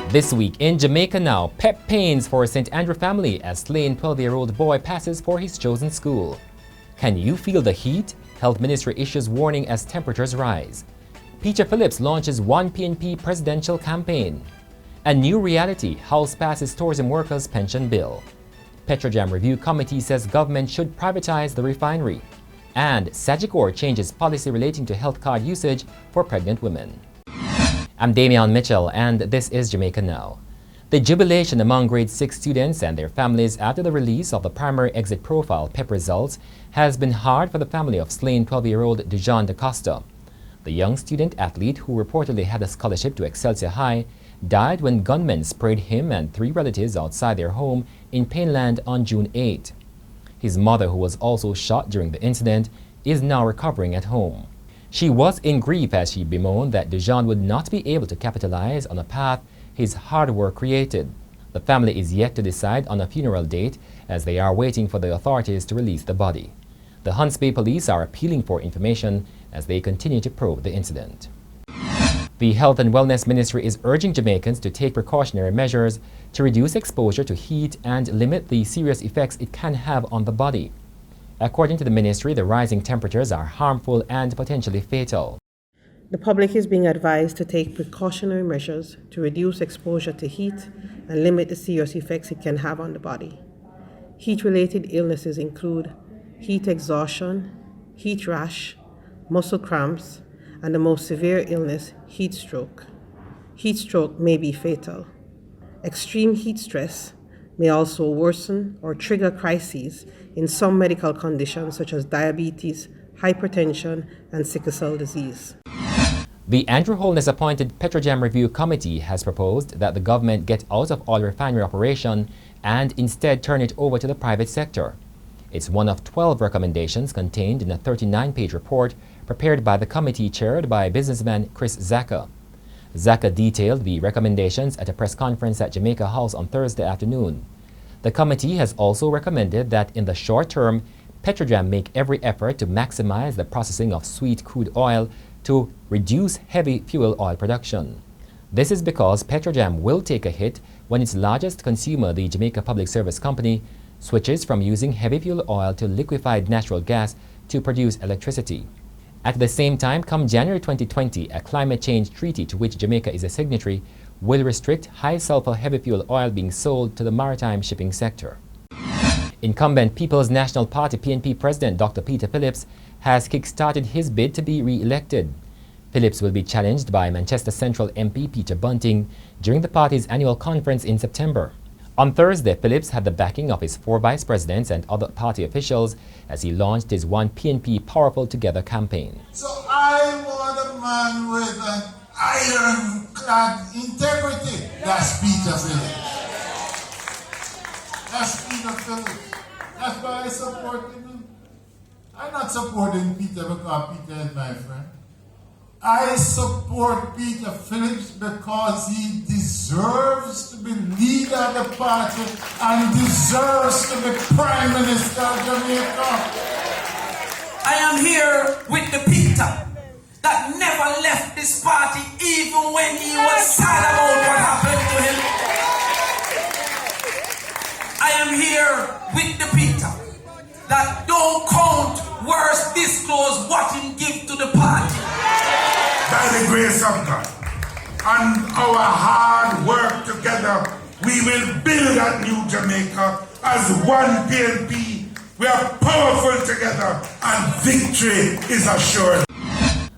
This week in Jamaica Now, PEP pains for St. Andrew family as slain 12-year-old boy passes for his chosen school. Can you feel the heat? Health Ministry issues warning as temperatures rise. Phillips launches one PNP presidential campaign. A new reality, House passes tourism workers' pension bill. Petrojam review committee says government should privatize the refinery. And Sagicor changes policy relating to health card usage for pregnant women. I'm Damian Mitchell, and this is Jamaica Now. The jubilation among grade 6 students and their families after the release of the primary exit profile PEP results has been hard for the family of slain 12-year-old Dejan Da Costa. The young student athlete, who reportedly had a scholarship to Excelsior High, died when gunmen sprayed him and 3 relatives outside their home in Painland on June 8. His mother, who was also shot during the incident, is now recovering at home. She was in grief as she bemoaned that Dejan would not be able to capitalize on a path his hard work created. The family is yet to decide on a funeral date as they are waiting for the authorities to release the body. The Hunts Bay police are appealing for information as they continue to probe the incident. The Health and Wellness Ministry is urging Jamaicans to take precautionary measures to reduce exposure to heat and limit the serious effects it can have on the body. According to the ministry, the rising temperatures are harmful and potentially fatal. The public is being advised to take precautionary measures to reduce exposure to heat and limit the serious effects it can have on the body. Heat-related illnesses include heat exhaustion, heat rash, muscle cramps, and the most severe illness, heat stroke. Heat stroke may be fatal. Extreme heat stress may also worsen or trigger crises in some medical conditions such as diabetes, hypertension, and sickle cell disease. The Andrew Holness-appointed Petrojam Review Committee has proposed that the government get out of oil refinery operation and instead turn it over to the private sector. It's one of 12 recommendations contained in a 39-page report prepared by the committee chaired by businessman Chris Zaka. Zaka detailed the recommendations at a press conference at Jamaica House on Thursday afternoon. The committee has also recommended that in the short term, Petrojam make every effort to maximize the processing of sweet crude oil to reduce heavy fuel oil production. This is because Petrojam will take a hit when its largest consumer, the Jamaica Public Service Company, switches from using heavy fuel oil to liquefied natural gas to produce electricity. At the same time, come January 2020, a climate change treaty to which Jamaica is a signatory will restrict high-sulfur heavy fuel oil being sold to the maritime shipping sector. Incumbent People's National Party PNP President Dr. Phillips has kick-started his bid to be re-elected. Phillips will be challenged by Manchester Central MP Peter Bunting during the party's annual conference in September. On Thursday, Phillips had the backing of his 4 vice presidents and other party officials as he launched his One PNP Powerful Together campaign. So I want a man with an ironclad integrity. That's Peter Phillips. That's Peter Phillips. That's why I support him. I'm not supporting Peter because Peter is my friend. I support Peter Phillips because he deserves to be leader of the party and deserves to be Prime Minister of Jamaica. I am here with the Peter that never left this party even when he was sad about what happened to him. I am here with the Peter that don't count, worse disclose what he give to the party. By the grace of God and our hard work together, we will build a new Jamaica as one PNP. We are powerful together and victory is assured.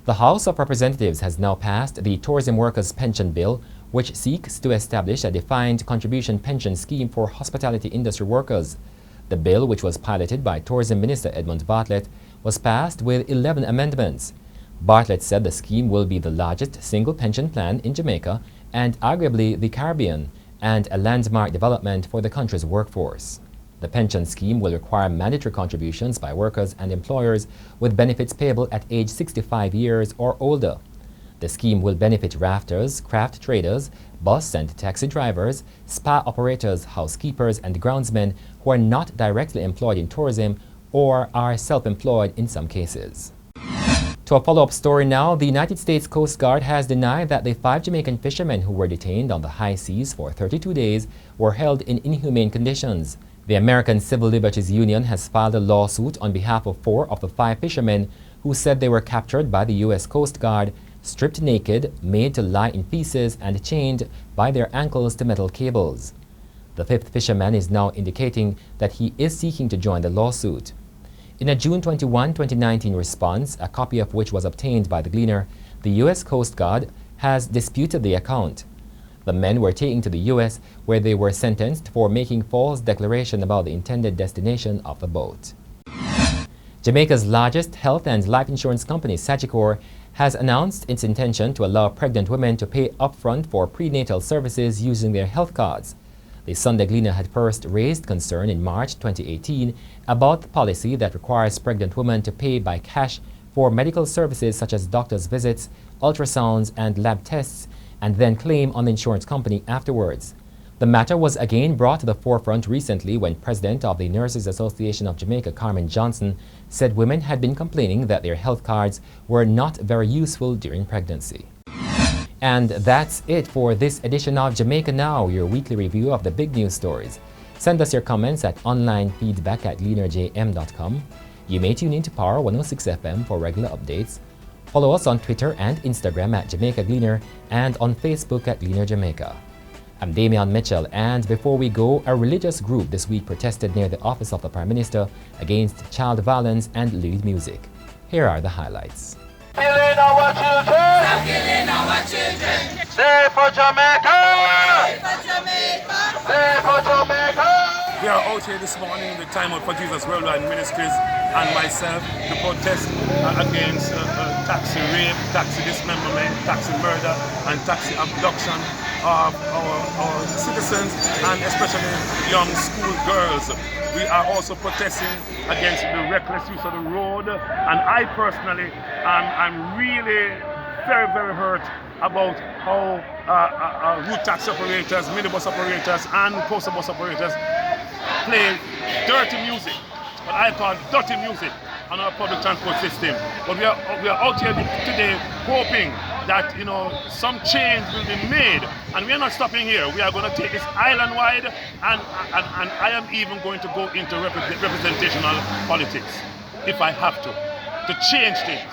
The House of Representatives has now passed the Tourism Workers' Pension Bill, which seeks to establish a defined contribution pension scheme for hospitality industry workers. The bill, which was piloted by Tourism Minister Edmund Bartlett, was passed with 11 amendments. Bartlett said the scheme will be the largest single pension plan in Jamaica and arguably the Caribbean, and a landmark development for the country's workforce. The pension scheme will require mandatory contributions by workers and employers with benefits payable at age 65 years or older. The scheme will benefit rafters, craft traders, bus and taxi drivers, spa operators, housekeepers, and groundsmen who are not directly employed in tourism or are self-employed in some cases. To a follow-up story now, the United States Coast Guard has denied that the 5 Jamaican fishermen who were detained on the high seas for 32 days were held in inhumane conditions. The American Civil Liberties Union has filed a lawsuit on behalf of 4 of the 5 fishermen who said they were captured by the U.S. Coast Guard, stripped naked, made to lie in feces, and chained by their ankles to metal cables. The 5th fisherman is now indicating that he is seeking to join the lawsuit. In a June 21, 2019 response, a copy of which was obtained by the Gleaner, the U.S. Coast Guard has disputed the account. The men were taken to the U.S., where they were sentenced for making false declaration about the intended destination of the boat. Jamaica's largest health and life insurance company, Sagicor, has announced its intention to allow pregnant women to pay upfront for prenatal services using their health cards. The Sunday Gleaner had first raised concern in March 2018 about the policy that requires pregnant women to pay by cash for medical services such as doctor's visits, ultrasounds, and lab tests, and then claim on the insurance company afterwards. The matter was again brought to the forefront recently when President of the Nurses Association of Jamaica, Carmen Johnson, said women had been complaining that their health cards were not very useful during pregnancy. And that's it for this edition of Jamaica Now, your weekly review of the big news stories. Send us your comments at onlinefeedback@gleanerjm.com. You may tune in to Power 106 FM for regular updates. Follow us on Twitter and Instagram at Jamaica Gleaner and on Facebook at Gleaner Jamaica. I'm Damian Mitchell, and before we go, a religious group this week protested near the office of the Prime Minister against child violence and lewd music. Here are the highlights. Killing our children! Stop killing our children! Stay for Jamaica! Stay for Jamaica! Stay for Jamaica! We are out here this morning in the Time Out for Jesus Worldwide Ministries and myself to protest against taxi rape, taxi dismemberment, taxi murder, and taxi abduction of our citizens, and especially young school girls. We are also protesting against the reckless use of the road, and I personally I'm really very, very hurt about how route taxi operators, minibus operators, and coastal bus operators play dirty music, what I call dirty music, on our public transport system. But we are out here today hoping that some change will be made, and we are not stopping here. We are going to take this island wide, and I am even going to go into representational politics if I have to change things.